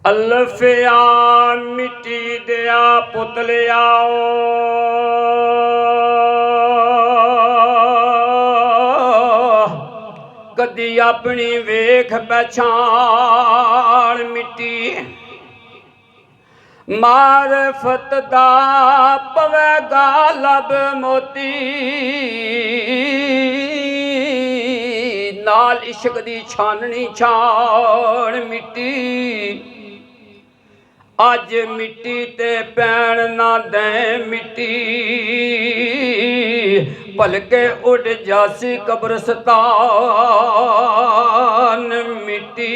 ਅਲਫਿਆ ਮਿੱਟੀ ਦਿਆ ਪੁਤਲਿਆਓ ਕਦੀ ਆਪਣੀ ਵੇਖ ਪਛਾਣ ਮਿੱਟੀ ਮਾਰਫਤ ਦਾ ਪਵੇਗਾ ਲਬ ਮੋਤੀ ਨਾਲ ਇਸ਼ਕ ਦੀ ਛਾਨਣੀ ਛਾਣ ਮਿੱਟੀ ਅੱਜ ਮਿੱਟੀ ਤੇ ਪੈਣ ਨਾ ਦੇ ਮਿੱਟੀ ਭਲਕੇ ਉੱਡ ਜਾਸੀ ਕਬਰਸਤਾਨ ਮਿੱਟੀ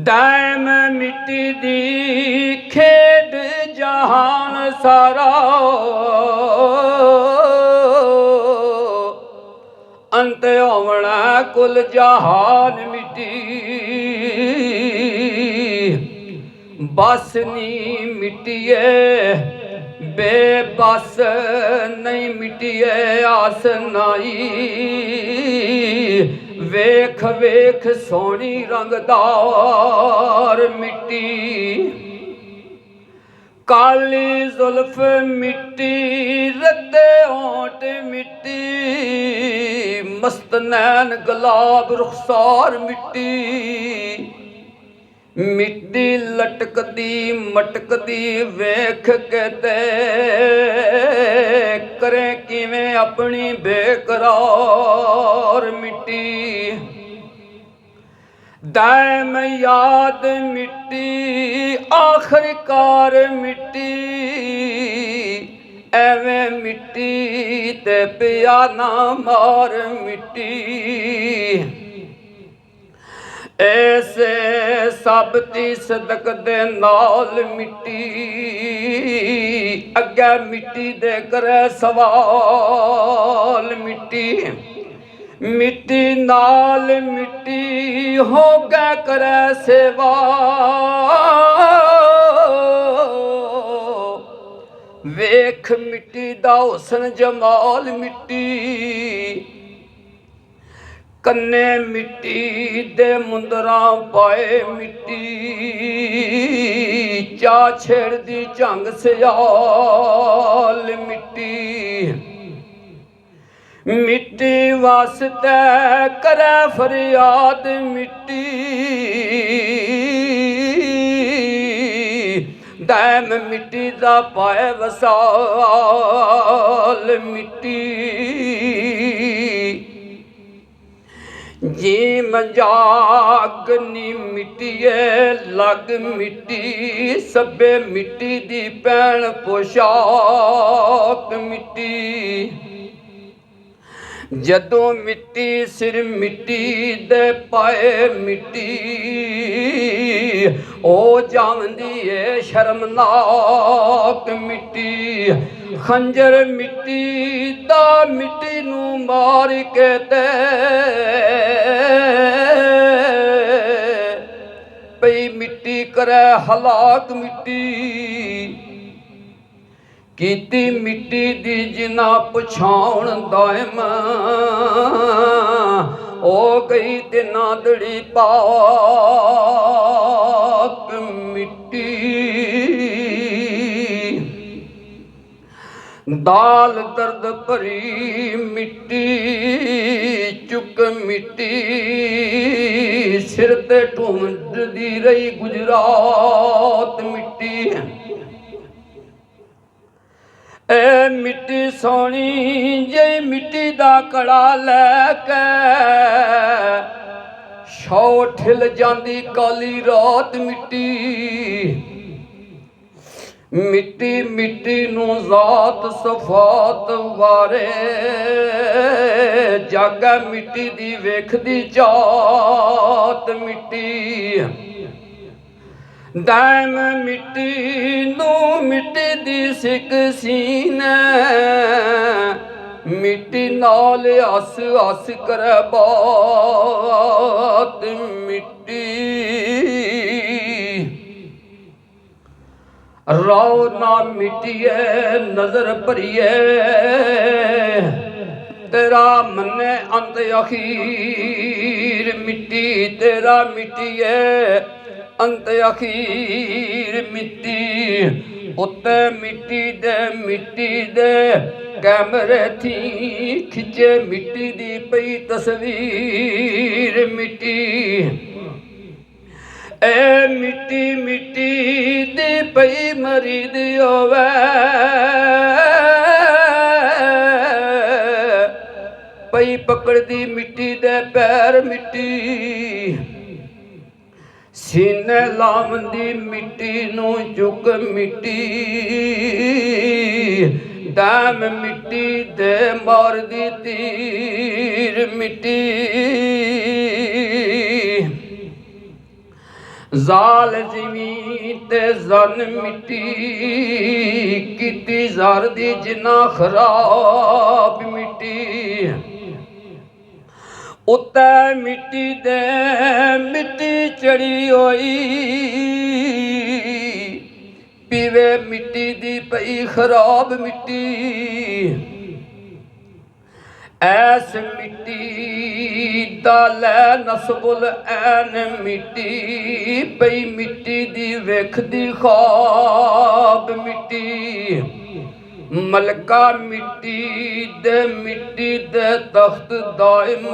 ਦਾਇਮ ਮਿੱਟੀ ਦੀ ਖੇਡ ਜਹਾਨ ਸਾਰਾ ਅੰਤ ਹੋਵਣਾ ਕੁਲ ਜਹਾਨ ਮਿੱਟੀ ਬਸ ਨੀ ਮਿੱਟੀਏ ਬੇਬਸ ਨਹੀਂ ਮਿੱਟੀਏ ਆਸ ਨਾਈ ਵੇਖ ਵੇਖ ਸੋਹਣੀ ਰੰਗਦਾਰ ਮਿੱਟੀ ਕਾਲੀ ਜ਼ੁਲਫ ਮਿੱਟੀ ਰੱਦੇ ਹੋਂਠ ਮਿੱਟੀ ਮਸਤ ਨੈਣ ਗੁਲਾਬ ਰੁਖਸਾਰ ਮਿੱਟੀ ਮਿੱਟੀ ਲਟਕਦੀ ਮਟਕਦੀ ਵੇਖ ਕੇ ਤੇ ਕਰੇ ਕਿਵੇਂ ਆਪਣੀ ਬੇਕਰਾਰ ਮਿੱਟੀ ਦਾਇਮ ਯਾਦ ਮਿੱਟੀ ਆਖਰਕਾਰ ਮਿੱਟੀ ਐਵੇਂ ਮਿੱਟੀ ਤੇ ਪਿਆ ਨਾ ਮਾਰ ਮਿੱਟੀ ਐਸੇ ਸਭ ਦੀ ਸਦਕ ਦੇ ਨਾਲ ਮਿੱਟੀ ਅੱਗੇ ਮਿੱਟੀ ਦੇ ਕਰੇ ਸਵਾਲ ਮਿੱਟੀ ਮਿੱਟੀ ਨਾਲ ਮਿੱਟੀ ਹੋ ਕੇ ਕਰੇ ਸੇਵਾ ਵੇਖ ਮਿੱਟੀ ਦਾ ਹੁਸਨ ਜਮਾਲ ਮਿੱਟੀ ਕੰਨੇ ਮਿੱਟੀ ਦੇ ਮੁੰਦਰਾਂ ਪਾਏ ਮਿੱਟੀ ਚਾ ਛੇੜਦੀ ਝੰਗ ਸਿਆਲ ਮਿੱਟੀ ਮਿੱਟੀ ਵਾਸਤੇ ਕਰੇ ਫਰਿਆਦ ਮਿੱਟੀ ਦਾਇਮ ਮਿੱਟੀ ਦਾ ਪਾਏ ਵਸਾਲ ਮਿੱਟੀ ਜੀ ਮਜ਼ਾਕ ਨੀ ਮਿੱਟੀਏ ਲੱਗ ਮਿੱਟੀ ਸਭੇ ਮਿੱਟੀ ਦੀ ਪੈਣ ਪੋਸ਼ਾਕ ਮਿੱਟੀ ਜਦੋਂ ਮਿੱਟੀ ਸਿਰ ਮਿੱਟੀ ਦੇ ਪਾਏ ਮਿੱਟੀ ਉਹ ਜਾਂਦੀ ਏ ਸ਼ਰਮਨਾਕ ਮਿੱਟੀ ਖੰਜਰ ਮਿੱਟੀ ਦਾ ਮਿੱਟੀ ਨੂੰ ਮਾਰ ਕੇ ਤੇ ਪਈ ਮਿੱਟੀ ਕਰੇ ਹਲਾਕ ਮਿੱਟੀ ਕੀਤੀ ਮਿੱਟੀ ਦੀ ਜਿਨਾ ਪਛਾਣ ਦਾਇਮ ਹੋ ਗਈ ਤੇ ਨਾਦੜੀ ਪਾਕ ਮਿੱਟੀ ਦਾਲ ਦਰਦ ਭਰੀ ਮਿੱਟੀ ਚੁੱਕ ਮਿੱਟੀ ਸਿਰ ਤੇ ਢੂੰਡਦੀ ਰਹੀ ਗੁਜਰਾਤ ਮਿੱਟੀ ਐ ਮਿੱਟੀ ਸੋਹਣੀ ਜਿਹੀ ਮਿੱਟੀ ਦਾ ਕੜਾ ਲੈ ਕੇ ਸ਼ੌ ਠਿਲ ਜਾਂਦੀ ਕਾਲੀ ਰਾਤ ਮਿੱਟੀ ਮਿੱਟੀ ਮਿੱਟੀ ਨੂੰ ਜ਼ਾਤ ਸਫਾਤ ਵਾਰੇ ਜਾਗਾ ਮਿੱਟੀ ਦੀ ਵੇਖਦੀ ਜਾਤ ਮਿੱਟੀ ਦਾਇਮ ਮਿੱਟੀ ਨੂੰ ਮਿੱਟੀ ਦੀ ਸਿੱਕ ਸੀਨੇ ਮਿੱਟੀ ਨਾਲ ਹੱਸ ਹੱਸ ਕਰੇ ਬਾਤ ਮਿੱਟੀ ਰਾਉ ਨਾ ਮਿਟਿਏ ਨਜ਼ਰ ਭਰੀਏ तेरा मन्ने अंत अखीर मिट्टी तेरा मिट्टी है अंत अखीर मिट्टी उत्ते मिट्टी दे कैमरे थी खिंचे मिट्टी दी पई तस्वीर मिट्टी ए मिट्टी दी पई मरी दी होवे पई पकड़दी मिट्टी दे पैर मिट्टी सीने लावंदी मिट्टी नू चुक मिट्टी डैम मिट्टी दे मारदी तीर मिट्टी जाल जिमी ते जन मिट्टी कीती ज़र दी जिन्ना खराब मिट्टी उत्ते मिट्टी चढ़ी होई पीवे मिट्टी दी पई खराब मिट्टी ऐस मिट्टी दा लै नस्बुल ऐन मिट्टी पई मिट्टी दी वेखदी ख्वाब मिट्टी मलका मिट्टी दे तख्त दाइम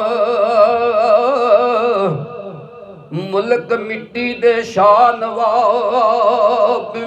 मुल्क मिट्टी दे शाह नवाब